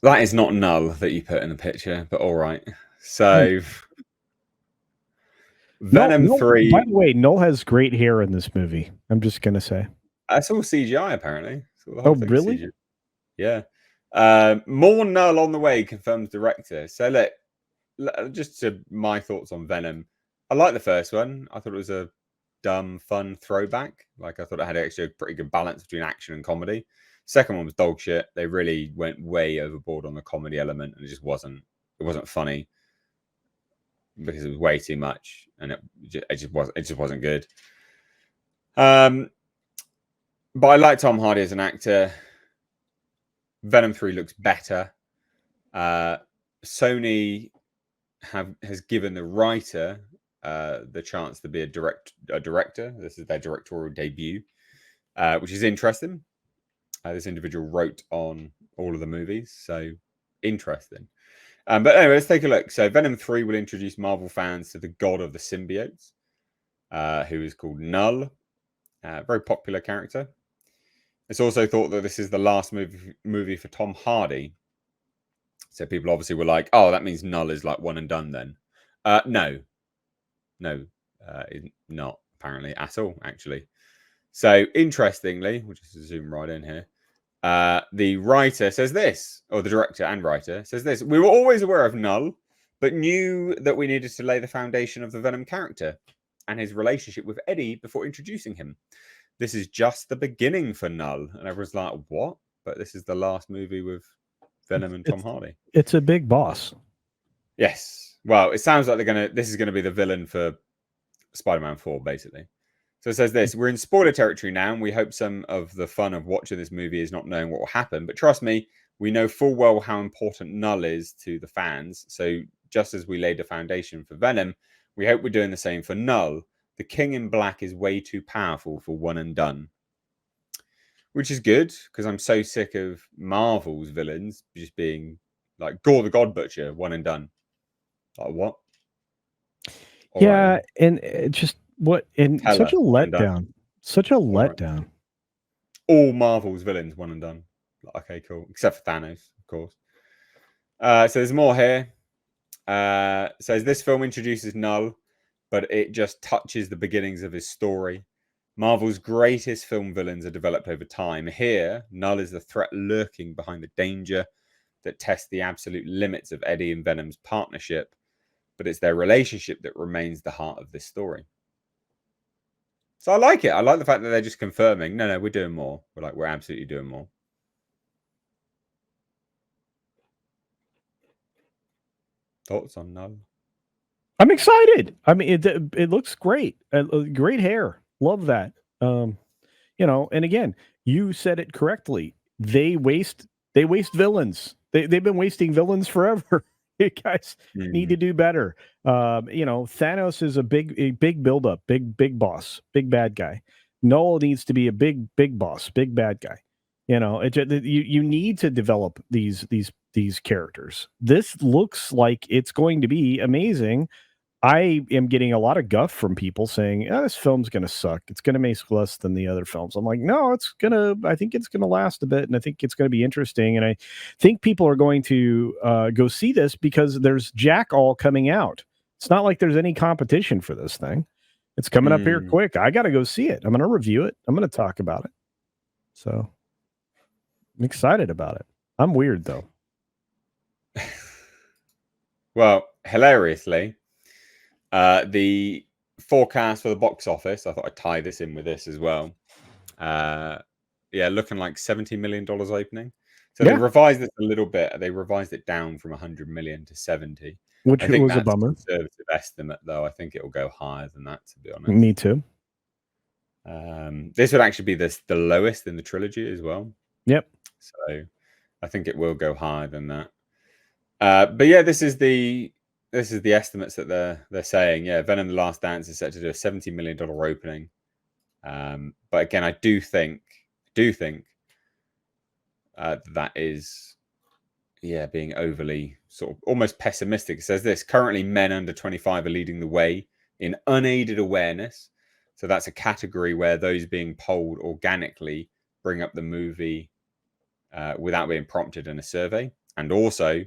That is not Knull that you put in the picture, but all right. So, Venom By 3, the way, Knull has great hair in this movie. I'm just gonna say. that's all CGI apparently. So the Oh, whole thing's really? CGI. Yeah. More Knull on the way, confirms director. So, look, just to my thoughts on Venom. I like the first one. I thought it was a dumb, fun throwback. Like, I thought it had actually a pretty good balance between action and comedy. Second one was dog shit. They really went way overboard on the comedy element, and it just wasn't. It wasn't funny because it was way too much, and it just wasn't. It just wasn't good. But I like Tom Hardy as an actor. Venom 3 looks better. Sony has given the writer the chance to be a director. This is their directorial debut, which is interesting. This individual wrote on all of the movies, so interesting. But anyway, let's take a look. So Venom 3 will introduce Marvel fans to the god of the symbiotes, who is called Knull. Very popular character. It's also thought that this is the last movie for Tom Hardy. So people obviously were like, "Oh, that means Knull is like one and done." Then, no, not apparently at all. Actually, so interestingly, we'll just zoom right in here. The writer says this, or the director and writer says this: "We were always aware of Knull, but knew that we needed to lay the foundation of the Venom character and his relationship with Eddie before introducing him. This is just the beginning for Knull." And everyone's like, "What?" But this is the last movie with Venom and Tom It's Hardy. it's a big boss. Yes. Well, it sounds like this is gonna be the villain for Spider-Man 4, basically. So it says this: "We're in spoiler territory now, and we hope some of the fun of watching this movie is not knowing what will happen. But trust me, we know full well how important Knull is to the fans. So just as we laid the foundation for Venom, we hope we're doing the same for Knull. The King in Black is way too powerful for one and done." Which is good, because I'm so sick of Marvel's villains just being like Gore the God Butcher, one and done. Like, what? All right, Yeah, then. and just what and such Teller, a one and done. letdown. Such a All right. letdown. All Marvel's villains, one and done. Okay, cool. Except for Thanos, of course. So there's more here. Says this film introduces Knull, but it just touches the beginnings of his story. Marvel's greatest film villains are developed over time. Here, Knull is the threat lurking behind the danger that tests the absolute limits of Eddie and Venom's partnership, but it's their relationship that remains the heart of this story. So I like it. I like the fact that they're just confirming, no, we're doing more. We're absolutely doing more. Thoughts on Knull? I'm excited. I mean, it looks great. Great hair. Love that. Um, and again, you said it correctly. They waste villains. They've been wasting villains forever. You guys need to do better. Thanos is a big buildup, big boss, big bad guy. Noel needs to be a big boss, big bad guy. You need to develop these characters. This looks like it's going to be amazing. I am getting a lot of guff from people saying, "Oh, this film's going to suck. It's going to make less than the other films." I'm like, "No, I think it's going to last a bit, and I think it's going to be interesting, and I think people are going to go see this because there's Jack All coming out. It's not like there's any competition for this thing. It's coming up here quick. I got to go see it. I'm going to review it. I'm going to talk about it. So I'm excited about it. I'm weird though. Well, hilariously, the forecast for the box office, I thought I'd tie this in with this as well. Looking like $70 million opening. So they Yeah, revised this a little bit. They revised it down from 100 million to 70. which I think was a that's a bummer. conservative estimate, though. I think it will go higher than that, to be Me honest. too. This would actually be the lowest in the trilogy as well. Yep. So I think it will go higher than that. But yeah, this is the estimates that they're saying. Yeah, Venom: The Last Dance is set to do a $70 million opening. But again, I do think that is being overly sort of almost pessimistic. It says this: currently men under 25 are leading the way in unaided awareness. So that's a category where those being polled organically bring up the movie without being prompted in a survey. and also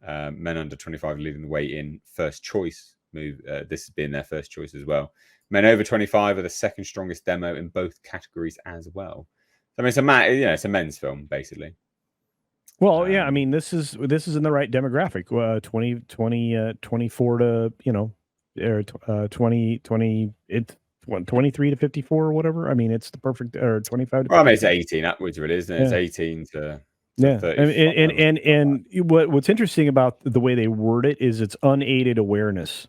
Men Under 25 leading the way in first choice move. This has been their first choice as well. Men Over 25 are the second strongest demo in both categories as well. I mean, it's a men's film basically. Well, yeah, I mean, this is in the right demographic. 24 to, or 20, it's 23 to 54 or whatever. I mean, it's the perfect, or 25 to 54. Well, I mean, it's 18 upwards, really, isn't it? Yeah. It's 18 to yeah. 30. And what's interesting about the way they word it is it's unaided awareness.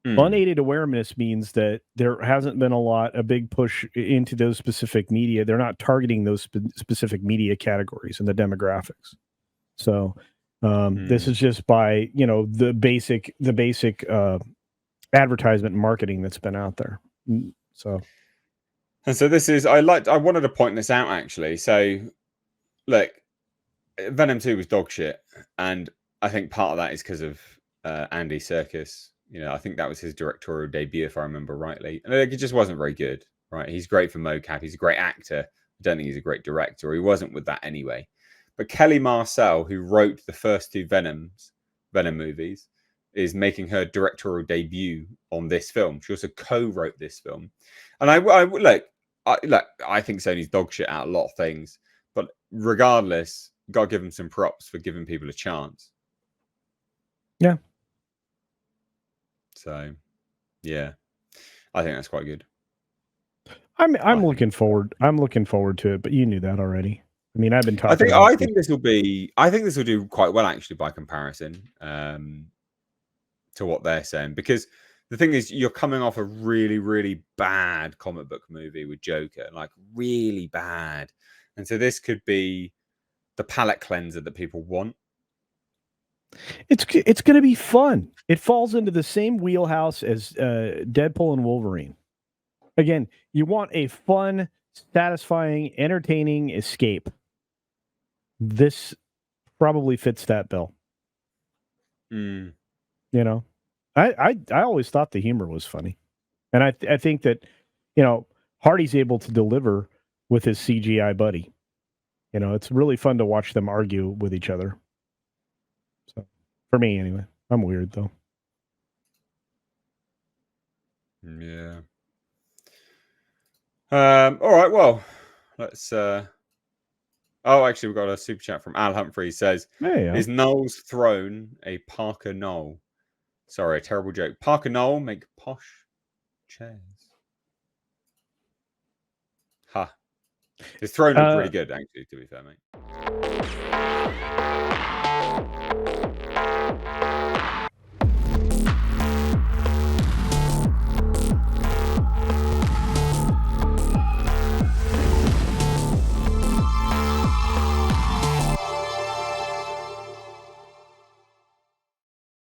Unaided awareness means that there hasn't been a big push into those specific media. They're not targeting those specific media categories and the demographics. So this is just by, the basic advertisement and marketing that's been out there. So this is, I wanted to point this out actually. So look, Venom 2 was dog shit, and I think part of that is because of Andy Serkis. I think that was his directorial debut, if I remember rightly. And it just wasn't very good, right? He's great for mocap. He's a great actor. I don't think he's a great director. He wasn't with that anyway. But Kelly Marcel, who wrote the first two Venom movies, is making her directorial debut on this film. She also co-wrote this film. And I think Sony's dog shit out a lot of things. But regardless, got to give them some props for giving people a chance. Yeah. So, yeah, I think that's quite good. I'm looking forward. I'm looking forward to it, but you knew that already. I mean, I've been talking. I think this will do quite well actually by comparison to what they're saying, because the thing is, you're coming off a really, really bad comic book movie with Joker, like really bad, and so this could be the palate cleanser that people want. It's going to be fun. It falls into the same wheelhouse as Deadpool and Wolverine. Again, you want a fun, satisfying, entertaining escape. This probably fits that bill. I always thought the humor was funny, and I think that Hardy's able to deliver with his CGI buddy. It's really fun to watch them argue with each other. So, for me, anyway, I'm weird though. Yeah. All right. Well, let's. Oh, actually, we've got a super chat from Al Humphrey. He says, "Is Knull's throne a Parker Knull?" Sorry, a terrible joke. Parker Knull make posh chairs. Ha! His throne looks really good, actually. To be fair, mate.